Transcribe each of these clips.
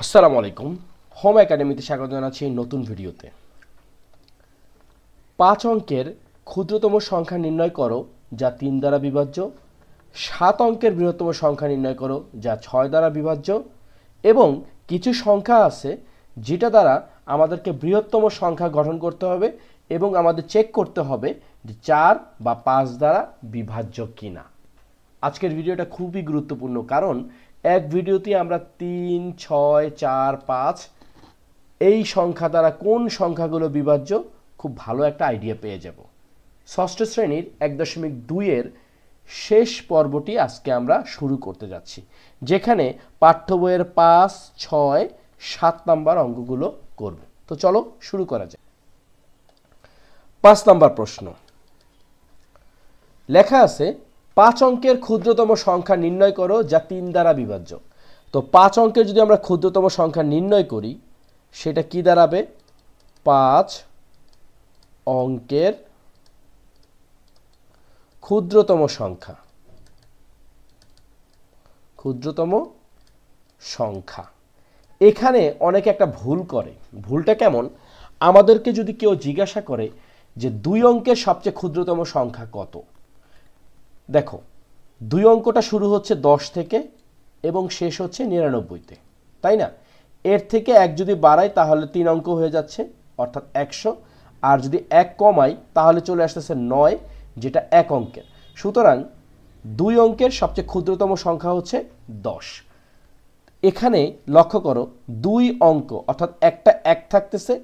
আসসালামু আলাইকুম। হোম একাডেমিতে স্বাগত জানাচ্ছি নতুন ভিডিওতে। 5 অঙ্কের ক্ষুদ্রতম সংখ্যা নির্ণয় করো যা 3 দ্বারা বিভাজ্য, 7 অঙ্কের বৃহত্তম সংখ্যা নির্ণয় করো যা 6 দ্বারা বিভাজ্য এবং কিছু সংখ্যা আছে যেটা দ্বারা আমাদেরকে বৃহত্তম সংখ্যা গঠন করতে হবে এবং আমাদের চেক করতে হবে যে 4 বা 5 দ্বারা বিভাজ্য কিনা। আজকের ভিডিওটা খুবই গুরুত্বপূর্ণ, কারণ এক ভিডিওতে আমরা 3, 6, 4, 5 এই সংখ্যা দ্বারা কোন সংখ্যাগুলো বিভাজ্য খুব ভালো একটা আইডিয়া পেয়ে যাব। ষষ্ঠ শ্রেণীর 1.2 এর শেষ পর্বটি আজকে আমরা শুরু করতে যাচ্ছি, যেখানে পাঠ্য বইয়ের 5, 6, 7 নাম্বার অঙ্কগুলো করব। তো চলো শুরু করা যাক। 5 নাম্বার প্রশ্ন লেখা আছে 5 অঙ্কের ক্ষুদ্রতম সংখ্যা নির্ণয় করো যা 3 দ্বারা বিভাজ্য। তো 5 অঙ্কের যদি আমরা ক্ষুদ্রতম সংখ্যা নির্ণয় করি সেটা কি দাঁড়াবে? 5 অঙ্কের ক্ষুদ্রতম সংখ্যা। এখানে অনেকে একটা ভুল করে। ভুলটা কেমন? আমাদেরকে যদি কেউ জিজ্ঞাসা করে যে 2 অঙ্কের সবচেয়ে ক্ষুদ্রতম সংখ্যা কত, দেখো 2 অঙ্কটা শুরু হচ্ছে 10 থেকে এবং শেষ হচ্ছে 99-তে, তাই না? এর থেকে 1 যদি বাড়াই তাহলে 3 অঙ্ক হয়ে যাচ্ছে, অর্থাৎ 100। আর যদি 1 কমাই তাহলে চলে আসতেছে 9, যেটা 1 অঙ্কের। সুতরাং 2 অঙ্কের সবচেয়ে ক্ষুদ্রতম সংখ্যা হচ্ছে 10। এখানে লক্ষ্য করো 2 অঙ্ক, অর্থাৎ একটা 1 থাকতেছে,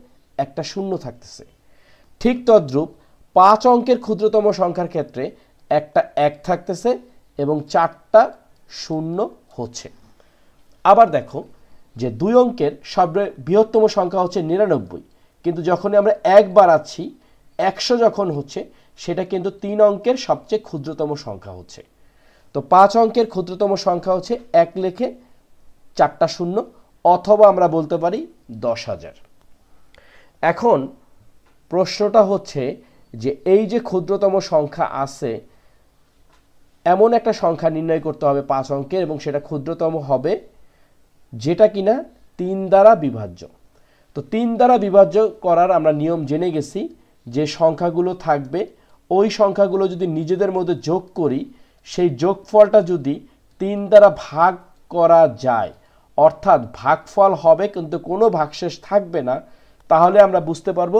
একটা 0 থাকতেছে। ঠিক তদ্রূপ 5 অঙ্কের ক্ষুদ্রতম সংখ্যার ক্ষেত্রে একটা 1 থাকতেছে এবং 4টা 0 হচ্ছে। আবার দেখো যে 2 অঙ্কের সবচেয়ে বৃহত্তম সংখ্যা হচ্ছে 99, কিন্তু যখন আমরা 1 বাড়াচ্ছি 100 যখন হচ্ছে, সেটা কিন্তু 3 অঙ্কের সবচেয়ে ক্ষুদ্রতম সংখ্যা হচ্ছে। তো 5 অঙ্কের ক্ষুদ্রতম সংখ্যা হচ্ছে 1 লিখে 4টা 0, অথবা আমরা বলতে পারি 10,000। এখন প্রশ্নটা হচ্ছে যে এই যে ক্ষুদ্রতম সংখ্যা আছে, এমন একটা সংখ্যা নির্ণয় করতে হবে 5 অঙ্কের, এবং সেটা ক্ষুদ্রতম হবে যেটা কিনা 3 দ্বারা বিভাজ্য। তো 3 দ্বারা বিভাজ্য করার আমরা নিয়ম জেনে গেছি, যে সংখ্যাগুলো থাকবে ওই সংখ্যাগুলো যদি নিজেদের মধ্যে যোগ করি, সেই যোগফলটা যদি 3 দ্বারা ভাগ করা যায়, অর্থাৎ ভাগফল হবে কিন্তু কোনো ভাগশেষ থাকবে না, তাহলে আমরা বুঝতে পারবো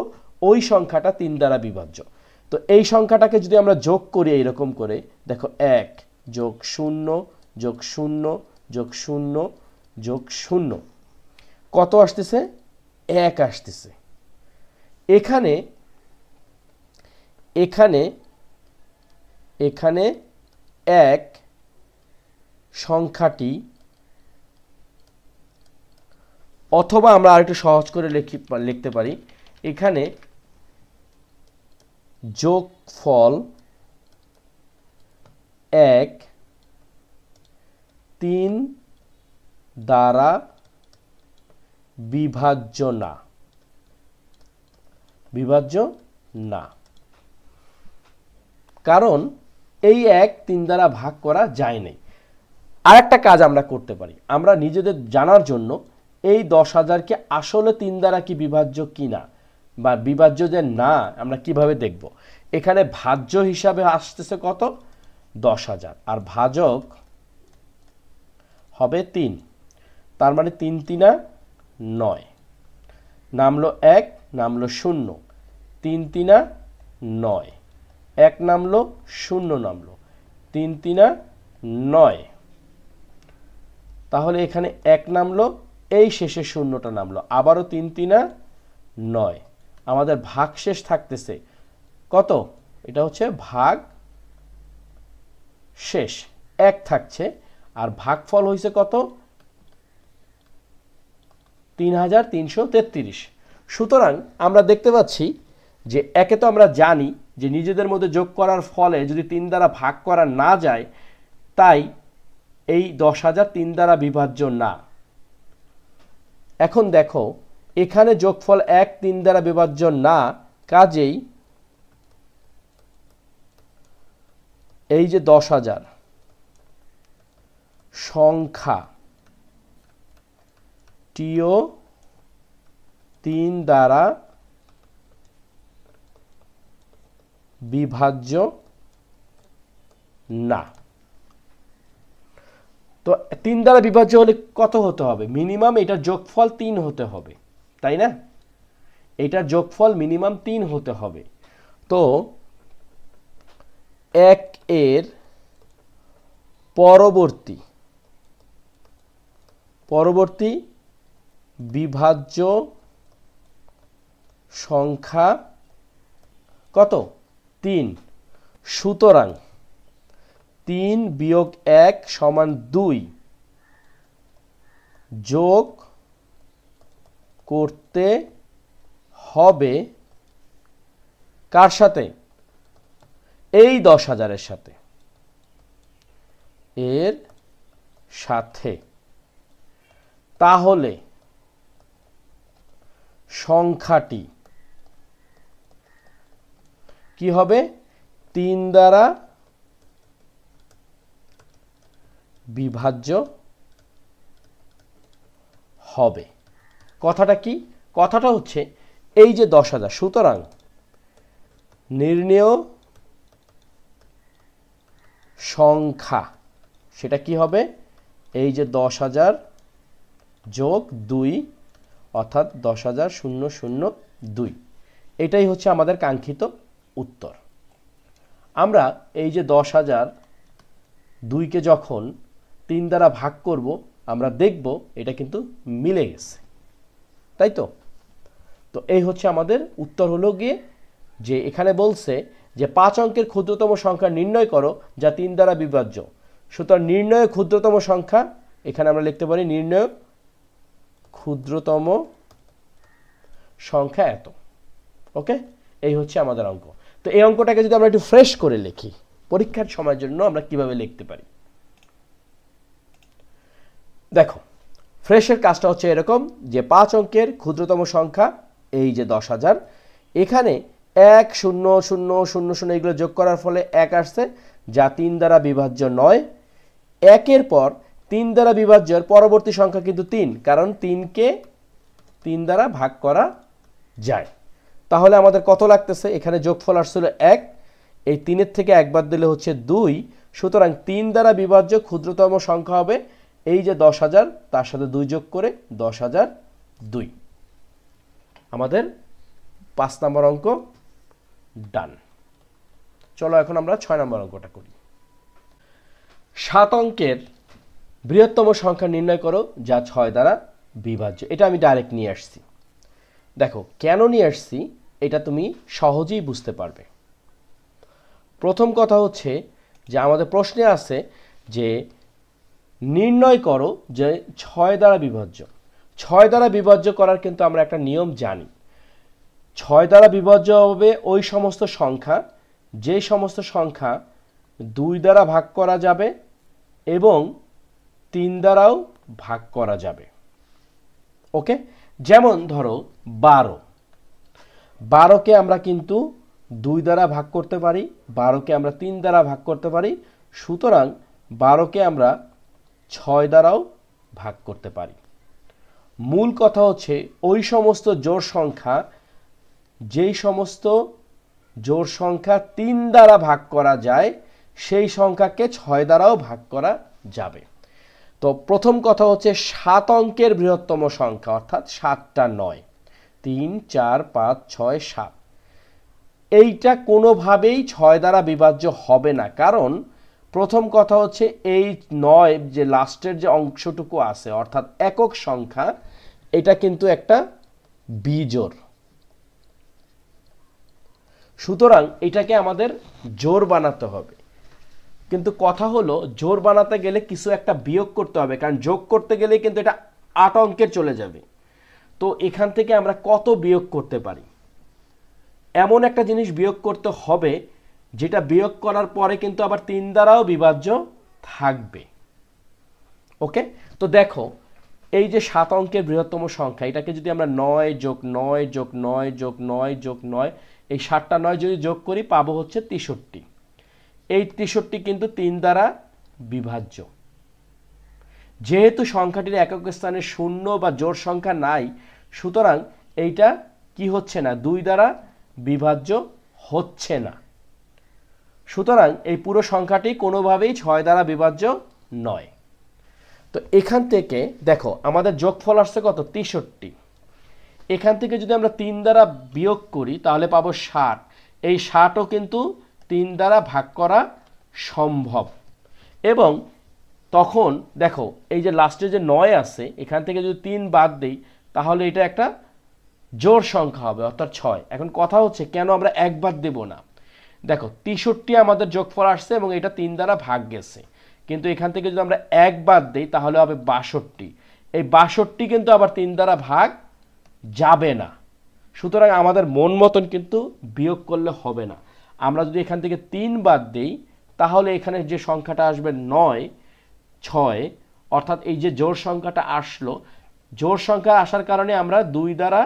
ওই সংখ্যাটা 3 দ্বারা বিভাজ্য। তো এই সংখ্যাটাকে যদি আমরা যোগ করি এইরকম করে, দেখো 1 যোগ 0 যোগ 0 যোগ 0 যোগ 0, কত আসতেছে? 1 আসতেছে। এখানে এখানে এখানে 1 সংখ্যাটি, অথবা আমরা আরেকটু সহজ করে লিখতে পারি, এখানে যোগফল 1 3 দ্বারা বিভাজ্য না, কারণ এই 1 3 দ্বারা ভাগ করা যায় নাই। আরেকটা কাজ আমরা করতে পারি, আমরা নিজেদের জানার জন্য এই 10,000কে আসলে 3 দ্বারা কি বিভাজ্য কিনা, বা বিভাজ্য যে না, আমরা কিভাবে দেখব? এখানে ভাজ্য হিসাবে আসতেছে কত? 10,000, আর ভাজক হবে 3। তার মানে 3 3 9, নামলো 1, নামলো 0, 3 3 9, 1 নামলো 0 নামলো, 3 3 9। তাহলে এখানে 1 নামলো, এই শেষে 0টা নামলো, আবারও 3 3 9। আমাদের ভাগ শেষ থাকতেছে কত? এটা হচ্ছে ভাগ শেষ 1 থাকছে, আর ভাগফল হয়েছে কত? 3333। সুতরাং আমরা দেখতে পাচ্ছি যে একে তো আমরা জানি যে নিজেদের মধ্যে যোগ করার ফলে যদি 3 দ্বারা ভাগ করা না যায়, তাই এই 10,000 3 দ্বারা বিভাজ্য না। এখন দেখো এখানে যোগফল 1 3 দ্বারা বিভাজ্য না, কাজেই এই যে 10,000 সংখ্যা টিও 3 দ্বারা বিভাজ্য না। তো 3 দ্বারা বিভাজ্য হলে কত হতে হবে? মিনিমাম এটার যোগফল 3 হতে হবে, তাই না? এটার যোগফল মিনিমাম 3 হতে হবে। তো 1 এর পরবর্তী বিভাজ্য সংখ্যা কত? 3। সুতরাং 3 বিয়োগ 1 সমান 2 যোগ করতে হবে কার সাথে? এই 10,000 এর সাথে, এর সাথে। তাহলে সংখ্যাটি কি হবে? 3 দ্বারা বিভাজ্য হবে। কথাটা কি? কথাটা হচ্ছে এই যে 10,000, সুতরাং নির্ণেয় সংখ্যা সেটা কি হবে? এই যে 10,000 যোগ 2 অর্থাৎ 10,002। এটাই হচ্ছে আমাদের কাঙ্ক্ষিত উত্তর। আমরা এই যে 10,002কে যখন 3 দ্বারা ভাগ করব আমরা দেখব এটা কিন্তু মিলে গেছে, তাই তো? তো এই হচ্ছে আমাদের উত্তর। হলো গিয়ে যে এখানে বলছে যে 5 অঙ্কের ক্ষুদ্রতম সংখ্যা নির্ণয় করো যা 3 দ্বারা বিভাজ্য। সুতরাং নির্ণয় ক্ষুদ্রতম সংখ্যা, এখানে আমরা লিখতে পারি নির্ণয় ক্ষুদ্রতম সংখ্যা এত। ওকে, এই হচ্ছে আমাদের অঙ্ক। তো এই অঙ্কটাকে যদি আমরা একটু ফ্রেশ করে লিখি পরীক্ষার সময়ের জন্য আমরা কিভাবে লিখতে পারি, দেখো ফ্রেশের কাজটা হচ্ছে এরকম যে 5 অঙ্কের ক্ষুদ্রতম সংখ্যা এই যে 10,000, এখানে 1 0 0 0 0 এগুলো যোগ করার ফলে 1 আসছে যা 3 দ্বারা বিভাজ্য নয়। 1 পর 3 দ্বারা বিভাজ্যের পরবর্তী সংখ্যা কিন্তু 3, কারণ 3কে 3 দ্বারা ভাগ করা যায়। তাহলে আমাদের কত লাগতেছে? এখানে যোগফল আসছিল 1, এই 3 থেকে 1 বাদ দিলে হচ্ছে 2। সুতরাং 3 দ্বারা বিভাজ্য ক্ষুদ্রতম সংখ্যা হবে এই যে 10,000, তার সাথে 2 যোগ করে 10,002। আমাদের 5 নম্বর অঙ্ক ডান। চলো এখন আমরা 6 নম্বর অঙ্কটা করি। 7 অঙ্কের বৃহত্তম সংখ্যা নির্ণয় করো যা 6 দ্বারা বিভাজ্য। এটা আমি ডাইরেক্ট নিয়ে আসছি। দেখো কেন নিয়ে আসছি এটা তুমি সহজেই বুঝতে পারবে। প্রথম কথা হচ্ছে যে আমাদের প্রশ্নে আছে যে নির্ণয় করো যে 6 দ্বারা বিভাজ্য। 6 দ্বারা বিভাজ্য করার কিন্তু আমরা একটা নিয়ম জানি। 6 দ্বারা বিভাজ্য হবে ওই সমস্ত সংখ্যা যে সমস্ত সংখ্যা 2 দ্বারা ভাগ করা যাবে এবং 3 দ্বারাও ভাগ করা যাবে। ওকে, যেমন ধরো 12কে আমরা কিন্তু 2 দ্বারা ভাগ করতে পারি, 12কে আমরা 3 দ্বারা ভাগ করতে পারি। সুতরাং 12কে আমরা 6 দ্বারাও ভাগ করতে পারি। মূল কথা হচ্ছে ওই সমস্ত জোড় সংখ্যা যেই সমস্ত জোড় সংখ্যা 3 দ্বারা ভাগ করা যায় সেই সংখ্যাকে 6 দ্বারাও ভাগ করা যাবে। তো প্রথম কথা হচ্ছে 7 অঙ্কের বৃহত্তম সংখ্যা অর্থাৎ 7টা 9, 3 4 5 6 7, এইটা কোনোভাবেই 6 দ্বারা বিভাজ্য হবে না। কারণ প্রথম কথা হচ্ছে এই 9 যে লাস্টের যে অংশটুকু আছে অর্থাৎ একক সংখ্যা, এটা কিন্তু একটা বিজোড়। সুতরাং এটাকে আমাদের জোড় বানাতে হবে। কিন্তু কথা হলো জোড় বানাতে গেলে কিছু একটা বিয়োগ করতে হবে, কারণ যোগ করতে গেলে কিন্তু এটা 8 অঙ্কের চলে যাবে। তো এখান থেকে আমরা কত বিয়োগ করতে পারি? এমন একটা জিনিস বিয়োগ করতে হবে যেটা বিয়োগ করার পরে কিন্তু আবার 3 দ্বারাও বিভাজ্য থাকবে। ওকে, তো দেখো এই যে 7 অঙ্কের বৃহত্তম সংখ্যা, এটাকে যদি আমরা 9 যোগ 9 যোগ 9 যোগ 9 যোগ 9, এই 7টা 9 যদি যোগ করি পাবো হচ্ছে 63। এই 63 কিন্তু 3 দ্বারা বিভাজ্য। যেহেতু সংখ্যাটির একক স্থানে শূন্য বা জোড় সংখ্যা নাই, সুতরাং এইটা কি হচ্ছে না, 2 দ্বারা বিভাজ্য হচ্ছে না। সুতরাং এই পুরো সংখ্যাটি কোনোভাবেই 6 দ্বারা বিভাজ্য নয়। তো এখান থেকে দেখো আমাদের যোগফল আসছে কত, 63। এখান থেকে যদি আমরা 3 দ্বারা বিয়োগ করি তাহলে পাবো 60। এই 60ও কিন্তু 3 দ্বারা ভাগ করা সম্ভব। এবং তখন দেখো এই যে লাস্টে যে 9 আছে, এখান থেকে যদি 3 বাদ দিই তাহলে এটা একটা জোড় সংখ্যা হবে, অর্থাৎ 6। এখন কথা হচ্ছে কেন আমরা 1 বাদ দেব না। দেখো 63 আমাদের যোগফল আসছে এবং এটা 3 দ্বারা ভাগ গেছে, কিন্তু এখান থেকে যদি আমরা 1 বাদ দিই তাহলে হবে 62। এই 62 কিন্তু আবার 3 দ্বারা ভাগ যাবে না। সুতরাং আমাদের মন মতন কিন্তু বিয়োগ করলে হবে না। আমরা যদি এখান থেকে 3 বাদ দিই তাহলে এখানে যে সংখ্যাটা আসবে 9, 6, অর্থাৎ এই যে জোড় সংখ্যাটা আসলো, জোড় সংখ্যা আসার কারণে আমরা 2 দ্বারা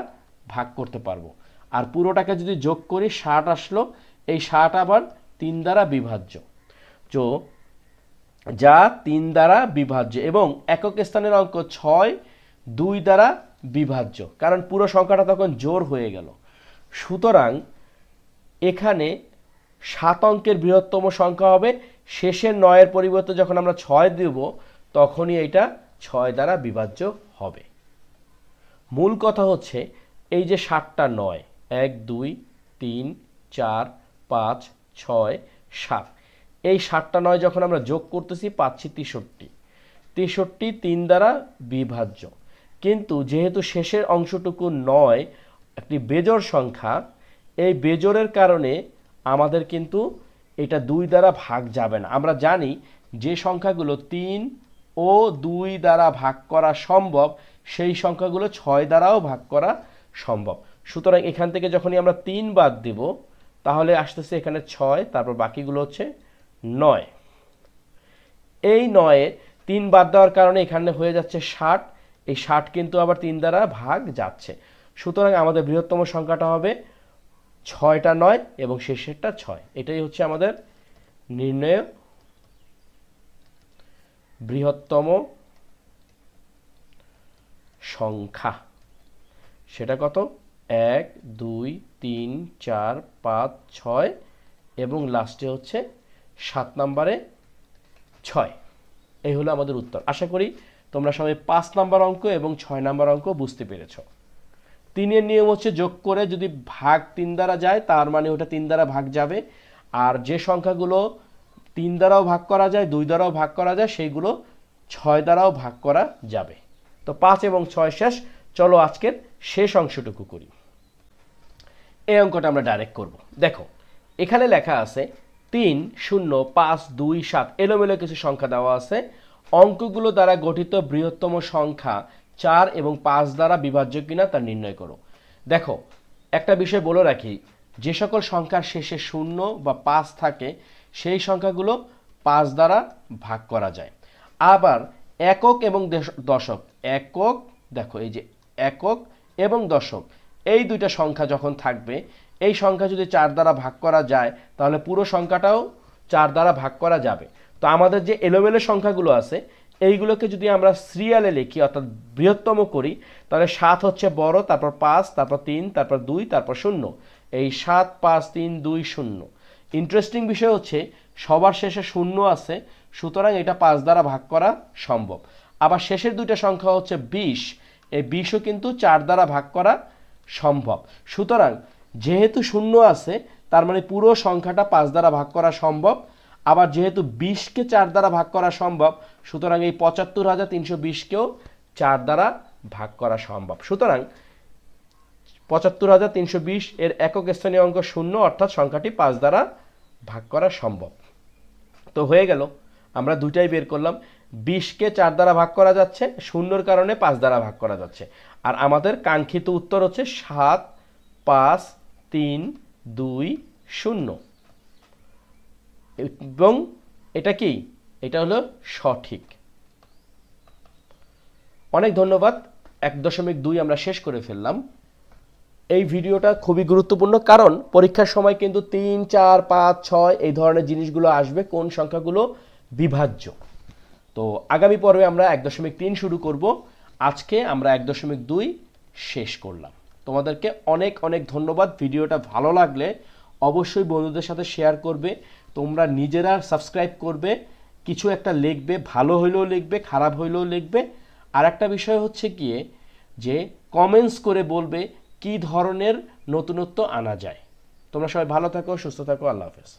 ভাগ করতে পারবো। আর পুরোটাকে যদি যোগ করি 60 আসলো, এই 60 আবার 3 দ্বারা বিভাজ্য, যা 3 দ্বারা বিভাজ্য। এবং একক স্থানের অঙ্ক 6 2 দ্বারা বিভাজ্য, কারণ পুরো সংখ্যাটা তখন জোড় হয়ে গেল। সুতরাং এখানে 7 অঙ্কের বৃহত্তম সংখ্যা হবে শেষের 9-এর পরিবর্তে যখন আমরা 6 দেব তখনই এটা 6 দ্বারা বিভাজ্য হবে। মূল কথা হচ্ছে এই যে 7টা 9, 1 2 3 4 5 6 7, এই 7টা 9 যখন আমরা যোগ করতেছি পাচ্ছি 63। 63 3 দ্বারা বিভাজ্য, কিন্তু যেহেতু শেষের অংশটুকু 9 একটি বেজোড় সংখ্যা, এই বেজোড়ের কারণে আমাদের কিন্তু এটা 2 দ্বারা ভাগ যাবে না। আমরা জানি যে সংখ্যাগুলো 3 ও 2 দ্বারা ভাগ করা সম্ভব সেই সংখ্যাগুলো 6 দ্বারাও ভাগ করা সম্ভব। সুতরাং এখান থেকে যখনই আমরা 3 বাদ দেব তাহলে আসতেছে এখানে 6, তারপর বাকিগুলো হচ্ছে 9। এই 9-এ 3 বাদ দেওয়ার কারণে এখানে হয়ে যাচ্ছে 60। এই 60 কিন্তু আবার 3 দ্বারা ভাগ যাচ্ছে। সুতরাং আমাদের বৃহত্তম সংখ্যাটা হবে 6টা 9 এবং শেষেরটা 6। এটাই হচ্ছে আমাদের নির্ণয় বৃহত্তম সংখ্যা। সেটা কত, 1 2 3 4 5 6 এবং লাস্টে হচ্ছে 7 নম্বরে 6। এই হলো আমাদের উত্তর। আশা করি তোমরা সবাই 5 নম্বর অঙ্ক এবং 6 নম্বর অঙ্ক বুঝতে পেরেছো। 3-এর নিয়ম হচ্ছে যোগ করে যদি ভাগ 3 দ্বারা যায় তার মানে ওটা 3 দ্বারা ভাগ যাবে, আর যে সংখ্যাগুলো 3 দ্বারাও ভাগ করা যায় 2 দ্বারাও ভাগ করা যায় সেইগুলো 6 দ্বারাও ভাগ করা যাবে। তো 5 এবং 6 শেষ। চলো আজকের শেষ অংশটুকু করি। এই অঙ্কটা আমরা ডাইরেক্ট করব। দেখো এখানে লেখা আছে 3 0 5 2 7 এলোমেলো কিছু সংখ্যা দেওয়া আছে। অঙ্কগুলো দ্বারা গঠিত বৃহত্তম সংখ্যা 4 এবং 5 দ্বারা বিভাজ্য কিনা তা নির্ণয় করো। দেখো একটা বিষয় বলে রাখি, যে সকল সংখ্যার শেষে 0 বা 5 থাকে সেই সংখ্যাগুলো 5 দ্বারা ভাগ করা যায়। আবার একক এবং দশক, একক, দেখো এই যে একক এবং দশক, এই দুইটা সংখ্যা যখন থাকবে, এই সংখ্যা যদি 4 দ্বারা ভাগ করা যায় তাহলে পুরো সংখ্যাটাও 4 দ্বারা ভাগ করা যাবে। তো আমাদের যে এলোমেলো সংখ্যাগুলো আছে এইগুলোকে যদি আমরা সিরিয়ালে লিখি অর্থাৎ বৃহত্তম করি তাহলে 7 হচ্ছে বড়, তারপর 5, তারপর 3, তারপর 2, তারপর 0। এই 7 5 3 2 0। ইন্টারেস্টিং বিষয় হচ্ছে সবার শেষে 0 আছে, সুতরাং এটা 5 দ্বারা ভাগ করা সম্ভব। আবার শেষের দুইটা সংখ্যা হচ্ছে 20, এই 20ও কিন্তু 4 দ্বারা ভাগ করা সম্ভব। সুতরাং যেহেতু 0 আছে তার মানে পুরো সংখ্যাটা 5 দ্বারা ভাগ করা সম্ভব। আবার যেহেতু 20কে 4 দ্বারা ভাগ করা সম্ভব, সুতরাং এই ৭৫,৩২০কেও 4 দ্বারা ভাগ করা সম্ভব। সুতরাং ৭৫,৩২০ এর একক স্থানীয় অঙ্ক 0, অর্থাৎ সংখ্যাটি 5 দ্বারা ভাগ করা সম্ভব। তো হয়ে গেল, আমরা দুটাই বের করলাম। 20কে 4 দ্বারা ভাগ করা যাচ্ছে, 0-র কারণে 5 দ্বারা ভাগ করা যাচ্ছে। আর আমাদের কাঙ্ক্ষিত উত্তর হচ্ছে 7 5 3 2 0 এবং এটা কি, এটা হলো সঠিক। অনেক ধন্যবাদ। 1.2 আমরা শেষ করে ফেললাম। এই ভিডিওটা খুবই গুরুত্বপূর্ণ, কারণ পরীক্ষার সময় কিন্তু 3 4 5 6 এই ধরনের জিনিসগুলো আসবে, কোন সংখ্যাগুলো বিভাজ্য। তো আগামী পর্বে আমরা 1.3 শুরু করব। আজকে আমরা 1.2 শেষ করলাম। তোমাদেরকে অনেক অনেক ধন্যবাদ। ভিডিওটা ভালো লাগলে অবশ্যই বন্ধুদের সাথে শেয়ার করবে, তোমরা নিজেরা সাবস্ক্রাইব করবে, কিছু একটা লিখবে, ভালো হইলেও লিখবে, খারাপ হইলেও লিখবে। আর একটা বিষয় হচ্ছে গিয়ে যে কমেন্টস করে বলবে কি ধরনের নতুনত্ব আনা যায়। তোমরা সবাই ভালো থাকো, সুস্থ থাকো, আল্লাহ হাফেজ।